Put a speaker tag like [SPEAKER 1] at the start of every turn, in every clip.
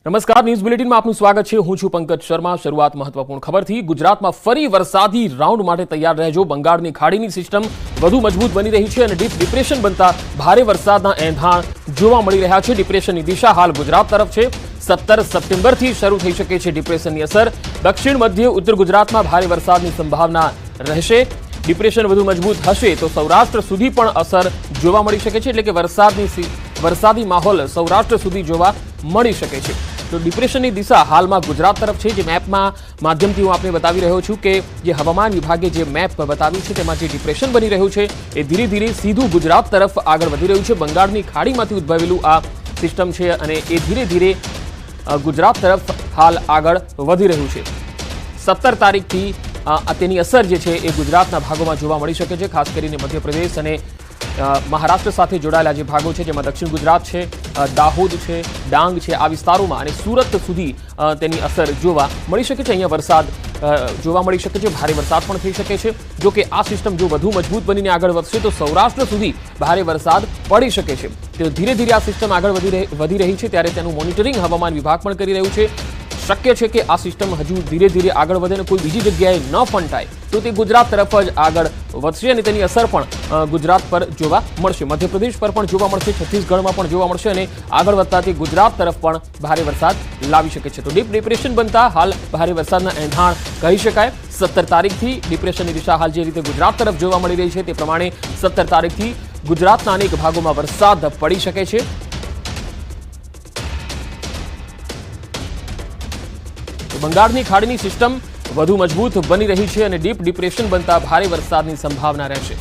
[SPEAKER 1] નમસ્કાર, ન્યૂઝ બુલેટિનમાં આપનું સ્વાગત છે। હું છું પંકજ શર્મા। શરૂઆત મહત્વપૂર્ણ ખબરથી। ગુજરાતમાં ફરી વરસાદી રાઉન્ડ માટે તૈયાર રહેજો। બંગાળની ખાડીની સિસ્ટમ વધુ મજબૂત બની રહી છે અને ડીપ ડિપ્રેશન બનતા ભારે વરસાદના એંધાણ જોવા મળી રહ્યા છે। ડિપ્રેશનની દિશા હાલ ગુજરાત તરફ છે। 17 સપ્ટેમ્બરથી શરૂ થઈ શકે છે ડિપ્રેશનની અસર। દક્ષિણ મધ્ય ઉત્તર ગુજરાતમાં ભારે વરસાદની સંભાવના રહેશે। ડિપ્રેશન વધુ મજબૂત હશે તો સૌરાષ્ટ્ર સુધી પણ અસર જોવા મળી શકે છે, એટલે કે વરસાદી માહોલ સૌરાષ્ટ્ર સુધી જોવા મળી શકે છે। તો ડિપ્રેશનની દિશા હાલમાં ગુજરાત તરફ છે। જે મેપમાં માધ્યમથી હું આપને બતાવી રહ્યો છું કે જે હવામાન વિભાગે જે મેપ બતાવ્યું છે તેમાં જે ડિપ્રેશન બની રહ્યું છે એ ધીરે ધીરે સીધું ગુજરાત તરફ આગળ વધી રહ્યું છે। બંગાળની ખાડીમાંથી ઉદ્ભવેલું આ સિસ્ટમ છે અને એ ધીરે ધીરે ગુજરાત તરફ હાલ આગળ વધી રહ્યું છે। 17 તારીખથી તેની અસર જે છે એ ગુજરાતના ભાગોમાં જોવા મળી શકે છે, ખાસ કરીને મધ્યપ્રદેશ અને મહારાષ્ટ્ર સાથે જોડાયેલા જે ભાગો છે જેમાં દક્ષિણ ગુજરાત છે, દાહોદ છે, ડાંગ છે, આ વિસ્તારોમાં અને સુરત સુધી તેની અસર જોવા મળી શકે છે। અહીંયા વરસાદ જોવા મળી શકે છે, ભારે વરસાદ પણ થઈ શકે છે। જો કે આ સિસ્ટમ જો વધુ મજબૂત બનીને આગળ વધશે તો સૌરાષ્ટ્ર સુધી ભારે વરસાદ પડી શકે છે। તો ધીરે ધીરે આ સિસ્ટમ આગળ વધી રહી છે ત્યારે તેનું મોનિટરિંગ હવામાન વિભાગ પણ કરી રહ્યું છે। શક્ય છે કે આ સિસ્ટમ હજુ ધીરે ધીરે આગળ વધે અને કોઈ બીજી જગ્યાએ ન ફંટાય તો તે ગુજરાત તરફ જ આગળ વધશે અને તેની અસર પણ ગુજરાત પર જોવા મળશે, મધ્યપ્રદેશ પર પણ જોવા મળશે, છત્તીસગઢમાં પણ જોવા મળશે અને આગળ વધતા તે ગુજરાત તરફ પણ ભારે વરસાદ લાવી શકે છે। તો ડીપ ડિપ્રેશન બનતા હાલ ભારે વરસાદના એંધાણ કહી શકાય। 17 તારીખથી ડિપ્રેશનની દિશા હાલ જે રીતે ગુજરાત તરફ જોવા મળી રહી છે તે પ્રમાણે 17 તારીખથી ગુજરાતના અનેક ભાગોમાં વરસાદ પડી શકે છે। બંગાળની ખાડીની સિસ્ટમ વધુ મજબૂત બની રહી છે અને ડીપ ડિપ્રેશન બનતા ભારે વરસાદની સંભાવના રહેશે।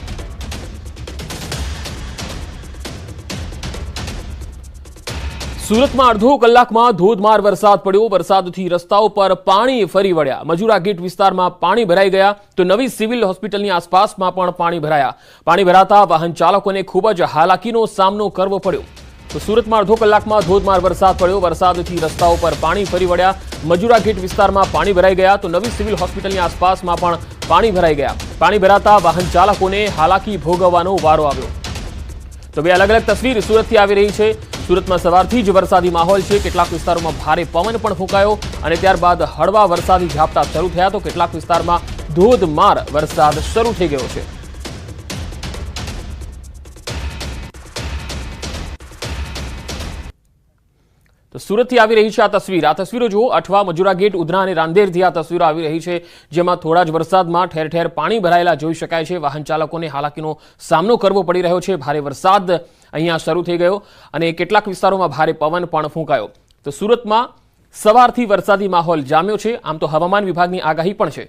[SPEAKER 1] સુરતમાં અડધો કલાકમાં ધોધમાર વરસાદ પડ્યો। વરસાદથી રસ્તાઓ પર પાણી ફરી વળ્યા। મજુરા ગેટ વિસ્તારમાં પાણી ભરાઈ ગયા તો નવી સિવિલ હોસ્પિટલની આસપાસમાં પણ પાણી ભરાયા। પાણી ભરાતા વાહન ચાલકોને ખૂબ જ હાલાકીનો સામનો કરવો પડ્યો। તો સુરતમાં અડધો કલાકમાં ધોધમાર વરસાદ પડ્યો। વરસાદથી રસ્તાઓ પર પાણી ફરી વળ્યા। મજુરા ગેટ વિસ્તારમાં પાણી ભરાઈ ગયા તો નવી સિવિલ હોસ્પિટલની આસપાસમાં પણ પાણી ભરાઈ ગયા। પાણી ભરાતા વાહન ચાલકોને હાલાકી ભોગવવાનો વારો આવ્યો। તો બે અલગ અલગ તસવીર સુરતથી આવી રહી છે। સુરતમાં સવારથી જ વરસાદી માહોલ છે। કેટલાક વિસ્તારોમાં ભારે પવન પણ ફૂંકાયો અને ત્યારબાદ હળવા વરસાદી ઝાપટા શરૂ થયા તો કેટલાક વિસ્તારમાં ધોધમાર વરસાદ શરૂ થઈ ગયો છે। તો સુરતથી આવી રહી છે આ તસવીર। આ તસવીરો જુઓ, અઠવા, મજુરા ગેટ, ઉધના અને રાંદેરથી આ તસવીરો આવી રહી છે, જેમાં થોડા જ વરસાદમાં ઠેર ઠેર પાણી ભરાયેલા જોઈ શકાય છે। વાહન ચાલકોને હાલાકીનો સામનો કરવો પડી રહ્યો છે। ભારે વરસાદ અહીંયા શરૂ થઈ ગયો અને કેટલાક વિસ્તારોમાં ભારે પવન પણ ફૂંકાયો। તો સુરતમાં સવારથી વરસાદી માહોલ જામ્યો છે। આમ તો હવામાન વિભાગની આગાહી પણ છે।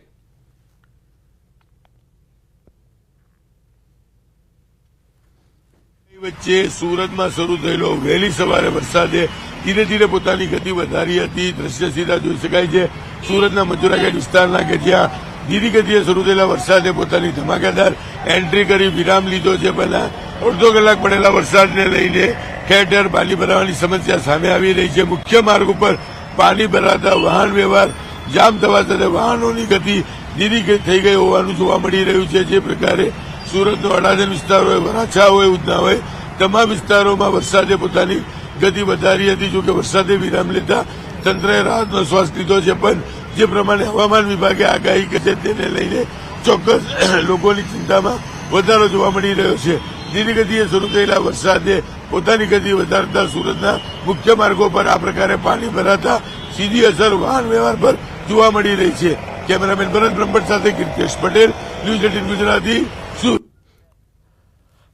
[SPEAKER 2] વચ્ચે સુરતમાં શરૂ થયેલો વહેલી સવારે વરસાદે ધીરે ધીરે પોતાની ગતિ વધારી હતી। દ્રશ્ય સીધા જોઈ શકાય છે સુરતના મજુરા ગેટ વિસ્તારના કે જ્યાં ધીરી ગતિએ શરૂ થયેલા વરસાદે પોતાની ધમાકેદાર એન્ટ્રી કરી વિરામ લીધો છે। પહેલા અડધો કલાક પડેલા વરસાદને લઈને ઠેર ઠેર પાણી ભરાવાની સમસ્યા સામે આવી રહી છે। મુખ્ય માર્ગ ઉપર પાણી ભરાતા વાહન વ્યવહાર જામ થવા સાથે વાહનોની ગતિ ધીરી થઈ ગઈ હોવાનું જોવા મળી રહ્યું છે। જે પ્રકારે સુરતનો અડાજણ વિસ્તાર હોય, વરાછા હોય, ઉધના હોય, તમામ વિસ્તારોમાં વરસાદે પોતાની ગતિ વધારી હતી। જોકે વરસાદે વિરામ લેતા તંત્રએ રાહતનો શ્વાસ લીધો છે, પણ જે પ્રમાણે હવામાન વિભાગે આગાહી કરી છે તેને લઈને ચોક્કસ લોકોની ચિંતામાં વધારો જોવા મળી રહ્યો છે। ધીરી ગતિએ શરૂ થયેલા વરસાદે પોતાની ગતિ વધારતા સુરતના મુખ્ય માર્ગો પર આ પ્રકારે પાણી ભરાતા સીધી અસર વાહન વ્યવહાર પર જોવા મળી રહી છે। કેમેરામેન ભરત બ્રહ્મભટ્ટ સાથે કીર્તેશ પટેલ, ન્યૂઝ 18 ગુજરાતી, સુરત।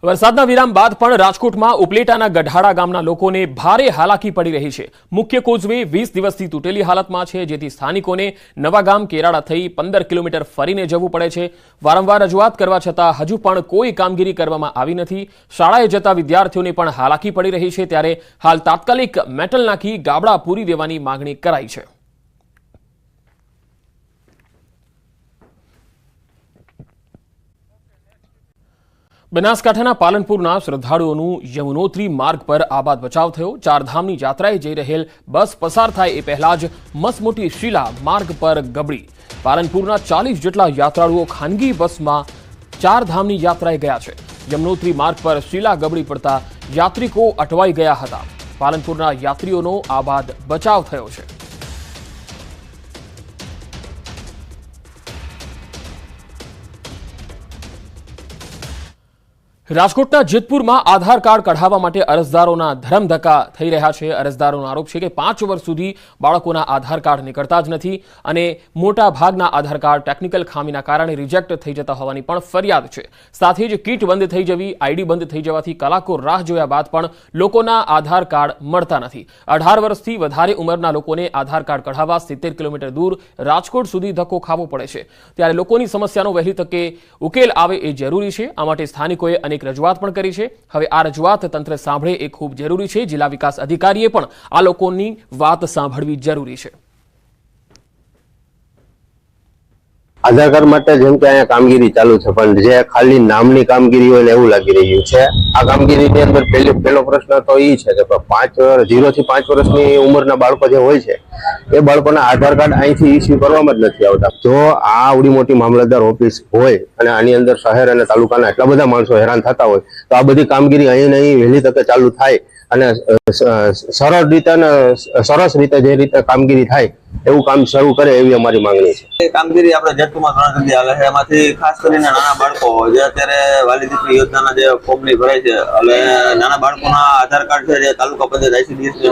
[SPEAKER 1] વરસાદના વિરામ બાદ પણ રાજકોટમાં ઉપલેટાના ગઢાડા ગામના લોકોને ભારે હાલાકી પડી રહી છે। મુખ્ય કોઝવે 20 દિવસથી તૂટેલી હાલતમાં છે, જેથી સ્થાનિકોને નવા ગામ કેરાડા થઈ 15 કિલોમીટર ફરીને જવું પડે છે। વારંવાર રજૂઆત કરવા છતાં હજુ પણ કોઈ કામગીરી કરવામાં આવી નથી। શાળાએ જતા વિદ્યાર્થીઓને પણ હાલાકી પડી રહી છે, ત્યારે હાલ તાત્કાલિક મેટલ નાખી ગાબડા પૂરી દેવાની માંગણી કરાઈ છે। બનાસકાંઠાના પાલનપુરના શ્રદ્ધાળુઓનું યમુનોત્રી માર્ગ પર આબાદ બચાવ થયો। ચારધામની યાત્રાએ જઈ રહેલ બસ પસાર થાય એ પહેલા જ મસમોટી શિલા માર્ગ પર ગબડી। પાલનપુરના 40 જેટલા યાત્રાળુઓ ખાનગી બસમાં ચારધામની યાત્રાએ ગયા છે। યમુનોત્રી માર્ગ પર શિલા ગબડી પડતા યાત્રિકો અટવાઈ ગયા હતા। પાલનપુરના યાત્રીઓનો આબાદ બચાવ થયો છે। રાજકોટના જેતપુરમાં આધાર કાર્ડ કઢાવવા માટે અરજદારોના ધરમધક્કા થઈ રહ્યા છે। અરજદારોનો આરોપ છે કે 5 વર્ષ સુધી બાળકોના આધાર કાર્ડ નીકળતા જ નથી અને મોટા ભાગના આધાર કાર્ડ ટેકનિકલ ખામીના કારણે રિજેક્ટ થઈ જતા હોવાની પણ ફરિયાદ છે। સાથે જ કીટ બંધ થઈ જવી, આઈડી બંધ થઈ જવાથી કલાકો રાહ જોયા બાદ પણ લોકોના આધાર કાર્ડ મળતા નથી। 18 વર્ષથી વધારે ઉંમરના લોકોને આધાર કાર્ડ કઢાવવા 70 કિલોમીટર દૂર રાજકોટ સુધી ધક્કો ખાવો પડે છે। ત્યારે લોકોની સમસ્યાનો વહેલી તકે ઉકેલ આવે એ જરૂરી છે। આ માટે સ્થાનિકોએ અનેક રજૂઆત પણ કરી છે। હવે આ રજૂઆત તંત્ર સાંભળે એ ખૂબ જરૂરી છે। જિલ્લા વિકાસ અધિકારીએ પણ આ લોકોની વાત સાંભળવી જરૂરી છે।
[SPEAKER 3] આધાર કાર્ડ માટે જેમ કે અહીંયા કામગીરી ચાલુ છે, પણ જે ખાલી નામની કામગીરી હોય ને એવું લાગી રહ્યું છે। આ કામગીરીની અંદર પહેલો પ્રશ્ન તો એ છે કે 0 થી 5 વર્ષની ઉંમરના બાળકો જે હોય છે એ બાળકોના આધાર કાર્ડ અહીંથી ઇસ્યુ કરવામાં જ નથી આવતા। જો આ આવડી મોટી મામલતદાર ઓફિસ હોય અને આની અંદર શહેર અને તાલુકાના એટલા બધા માણસો હેરાન થતા હોય તો આ બધી કામગીરી અહીં વહેલી તકે ચાલુ થાય અને સરળ રીતે અને સરસ રીતે જે રીતે કામગીરી થાય એવું કામ શરૂ કરે એવી અમારી માંગણી છે।
[SPEAKER 4] કામગીરી આપણે જેતપુરમાં 3 જગ્યાએ હાલે છે। એમાંથી ખાસ કરીને નાના બાળકો જે અત્યારે વાલી દીકરી યોજનાના જે ફોર્મની ભરાય છે, એટલે નાના બાળકોના આધાર કાર્ડ છે જે તાલુકા પંચાયત ICDS ની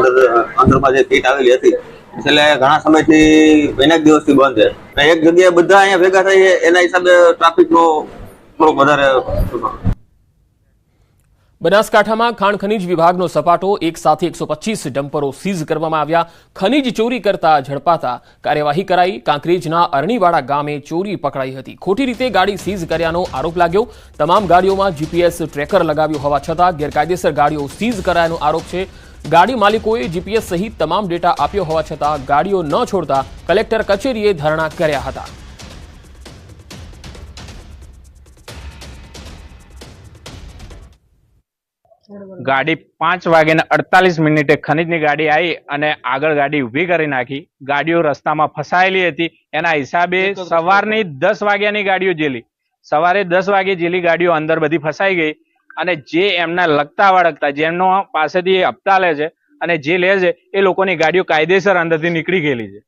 [SPEAKER 4] અંદરમાં જે કીટ આવેલી હતી એટલે ઘણા સમયથી અનેક દિવસથી બંધ છે। એક જગ્યાએ બધા અહીંયા ભેગા થાય એના હિસાબે ટ્રાફિકનો થોડોક વધારે।
[SPEAKER 1] બનાસકાંઠામાં ખાણ ખનીજ વિભાગનો સપાટો એક સાથે 125 ડમ્પરો સીઝ કરવામાં આવ્યા। ખનીજ ચોરી કરતા ઝડપાતા કાર્યવાહી કરાઈ। કાંકરેજના અરણીવાડા ગામે ચોરી પકડાઈ હતી। ખોટી રીતે ગાડી સીઝ કર્યાનો આરોપ લાગ્યો। તમામ ગાડીઓમાં GPS ટ્રેકર લગાવ્યું હોવા છતાં ગેરકાયદેસર ગાડીઓ સીઝ કરાયાનો આરોપ છે। ગાડી માલિકોએ GPS સહિત તમામ ડેટા આપ્યો હોવા છતાં ગાડીઓ ન છોડતા કલેક્ટર કચેરીએ ધરણા કર્યા હતા।
[SPEAKER 5] ગાડી 5:48 ખનીજની ગાડી આવી અને આગળ ગાડી ઊભી કરી નાખી। ગાડીઓ રસ્તામાં ફસાયેલી હતી। એના હિસાબે સવારની 10 વાગ્યાની ગાડીઓ જેલી, સવારે 10 વાગે જેલી ગાડીઓ અંદર બધી ફસાઈ ગઈ અને જે એમના લગતા વળગતા જેમનો પાસેથી હપ્તા લે છે અને જે લે છે એ લોકોની ગાડીઓ કાયદેસર અંદરથી નીકળી ગયેલી છે।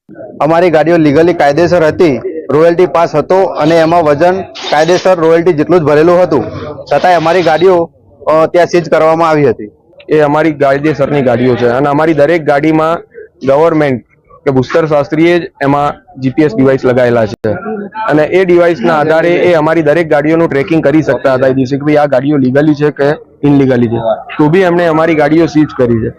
[SPEAKER 6] અમારી ગાડીઓ લીગલી કાયદેસર હતી, રોયલ્ટી પાસ હતો અને એમાં વજન કાયદેસર રોયલ્ટી જેટલું જ ભરેલું હતું, છતાંય અમારી ગાડીઓ ત્યાં સીઝ કરવામાં આવી હતી।
[SPEAKER 7] એ અમારી કાયદેસરની ગાડીઓ છે અને અમારી દરેક ગાડીમાં ગવર્મેન્ટ કે ભૂસ્તર શાસ્ત્રીએ જ એમાં GPS ડિવાઇસ લગાવેલા છે અને એ ડિવાઇસના આધારે એ અમારી દરેક ગાડીઓનું ટ્રેકિંગ કરી શકતા હતા કે ભાઈ આ ગાડીઓ લીગલી છે કે ઇનલીગલી છે, તો બી એમણે અમારી ગાડીઓ સીઝ કરી છે।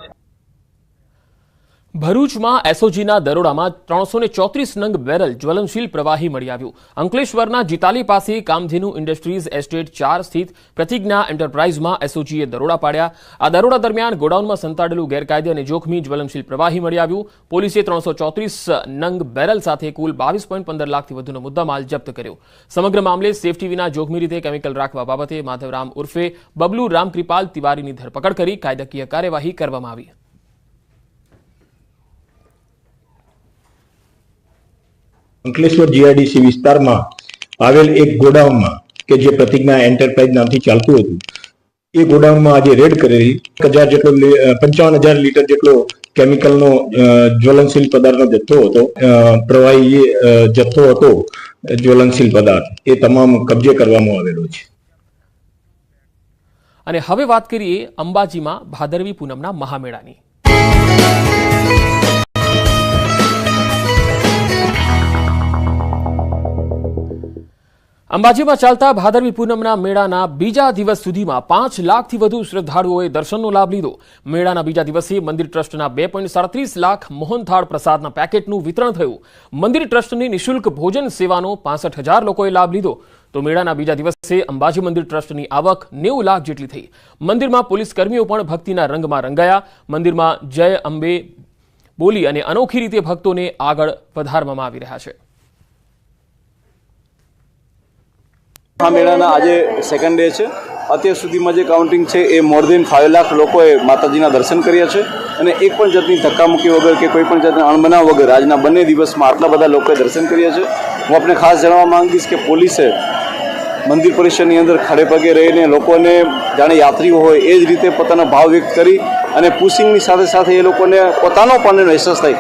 [SPEAKER 1] ભરૂચમાં એસઓજીના દરોડામાં 334 નંગ બેરલ જ્વલનશીલ પ્રવાહી મળી આવ્યું। અંકલેશ્વરના જીતાલી પાસે કામધેનુ ઇન્ડસ્ટ્રીઝ એસ્ટેટ 4 સ્થિત પ્રતિજ્ઞા એન્ટરપ્રાઇઝમાં એસઓજીએ દરોડા પાડ્યા। આ દરોડા દરમિયાન ગોડાઉનમાં સંતાડેલું ગેરકાયદે અને જોખમી જ્વલનશીલ પ્રવાહી મળી આવ્યું। પોલીસે 334 નંગ બેરલ સાથે કુલ 22.15 લાખથી વધુનો મુદ્દામાલ જપ્ત કર્યો। સમગ્ર મામલે સેફટી વિના જોખમી રીતે કેમિકલ રાખવા બાબતે માધવરામ ઉર્ફે બબલુ રામકૃપાલ તિવારીની ધરપકડ કરી કાયદાકીય કાર્યવાહી કરવામાં આવી।
[SPEAKER 8] અંકલેશ્વર GIDC વિસ્તારમાં આવેલ એક ગોડાઉનમાં કે જે પ્રતિજ્ઞા એન્ટરપ્રાઇઝ નામથી ચાલતું હતું, એ ગોડાઉનમાં આજે રેડ કરેલી 55,000 લીટર જેટલો કેમિકલનો જ્વલનશીલ પદાર્થનો જથ્થો હતો, પ્રવાહી જથ્થો હતો જ્વલનશીલ પદાર્થ, એ તમામ કબજે કરવામાં આવેલો છે।
[SPEAKER 1] અને હવે વાત કરીએ અંબાજીમાં ભાદરવી પૂનમના મહામેળાની। અંબાજીમાં ચાલતા ભાદરવી પૂનમના મેળાના બીજા દિવસ સુધીમાં 5 લાખથી વધુ શ્રદ્ધાળુઓએ દર્શનનો લાભ લીધો। મેળાના બીજા દિવસે મંદિર ટ્રસ્ટના 2.37 લાખ મોહનથાળ પ્રસાદના પેકેટનું વિતરણ થયું। મંદિર ટ્રસ્ટની નિઃશુલ્ક ભોજન સેવાનો 65,000 લોકોએ લાભ લીધો। તો મેળાના બીજા દિવસે અંબાજી મંદિર ટ્રસ્ટની આવક 90 લાખ જેટલી થઈ। મંદિરમાં પોલીસ કર્મીઓ પણ ભક્તિના રંગમાં રંગાયા। મંદિરમાં જય અંબે બોલી અને અનોખી રીતે ભક્તોને આગળ વધારવામાં આવી રહ્યા છે।
[SPEAKER 9] આ મેળાના આજે સેકન્ડ ડે છે। અત્યાર સુધીમાં જે કાઉન્ટિંગ છે એ મોર દેન 5 લાખ લોકોએ માતાજીના દર્શન કર્યા છે અને એક પણ જાતની ધક્કામુક્કી વગર કે કોઈ પણ જાતના અણબનાવ વગર આજના બંને દિવસમાં આટલા બધા લોકોએ દર્શન કર્યા છે। હું આપણે ખાસ જણાવવા માંગીશ કે પોલીસે મંદિર પરિસરની અંદર ખડે પગે રહીને લોકોને જાણે યાત્રીઓ હોય એ જ રીતે પોતાનો ભાવ વ્યક્ત કરી અને પુશિંગની સાથે સાથે એ લોકોને પોતાનો પણ એનો અહેસાસ થાય.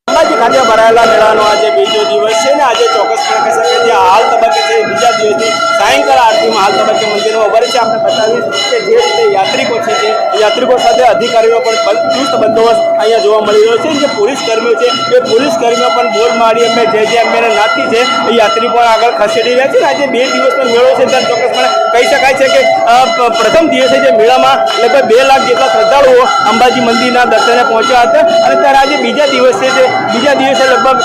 [SPEAKER 10] અંબાજી ખાતે ભરાયેલા મેળાનો આજે બીજો દિવસ છે ને આજે ચોક્કસપણે કહી શકાય કે હાલ તબક્કે છે બીજા દિવસની સાયંકાળ આરતીમાં હાલ તબક્કે મંદિરમાં ઉભા છે. આપણે બતાવીશ કે જે રીતે યાત્રિકો છે તે યાત્રિકો સાથે અધિકારીઓ પણ ચુસ્ત બંદોબસ્ત અહીંયા જોવા મળી રહ્યો છે. જે પોલીસ કર્મીઓ છે એ પોલીસ કર્મીઓ પણ બોલ મારી અમે જે અમે નાથી છે એ યાત્રિકો આગળ ખસેડી રહ્યા છે. આજે 2 દિવસનો મેળો છે ત્યારે ચોક્કસપણે કહી શકાય છે કે પ્રથમ દિવસે જે મેળામાં લગભગ 2 લાખ જેટલા શ્રદ્ધાળુઓ અંબાજી મંદિરના દર્શને પહોંચ્યા હતા અને ત્યારે આજે બીજા દિવસે લગભગ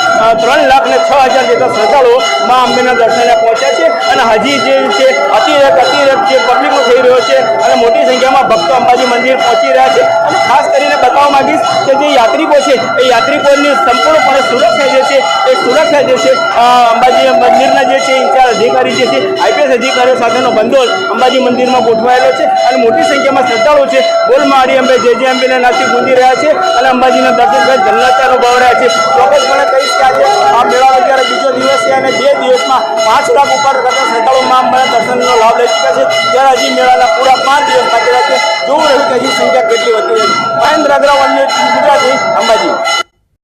[SPEAKER 10] 3,06,000 જેટલા શ્રદ્ધાળુઓ મા અંબેના દર્શને પહોંચ્યા છે અને હજી જે છે અતિરેક જે પબ્લિકનો થઈ રહ્યો છે અને મોટી સંખ્યામાં ભક્તો અંબાજી મંદિર પહોંચી રહ્યા છે. અને ખાસ કરીને બતાવવા માંગીશ કે જે યાત્રિકો છે એ યાત્રિકોની સંપૂર્ણપણે સુરક્ષા જે છે એ સુરક્ષા જે છે અંબાજી મંદિરના જે છે ઇન્ચાર્જ અધિકારી જે છે IPS અધિકારીઓ સાથેનો બંદોબસ્ત અંબાજી મંદિરમાં ગોઠવાયેલો છે અને મોટી સંખ્યામાં શ્રદ્ધાળુઓ છે બોલ મારી અંબે જે અંબેના નાથી ગુંજી રહ્યા છે અને અંબાજીના દર્શન કરી જન્નત અનુભવ રહ્યા છે. ચોક્કસપણે કહીશ કે આજે આ મેળાનો જ્યારે બીજો દિવસ છે અને 2 દિવસમાં 5 લાખ ઉપર કરતા શ્રદ્ધાળુઓ મા અંબાના દર્શનનો લાભ લઈ ચૂક્યા છે. ત્યારે હજી મેળાના પૂરા 5 દિવસ બાકી રહ્યા છે. જોવું રહ્યું કે હજી સંખ્યા કેટલી વધતી જાય. મહેન્દ્ર અગ્રવાલ, ગુજરાતી, અંબાજી.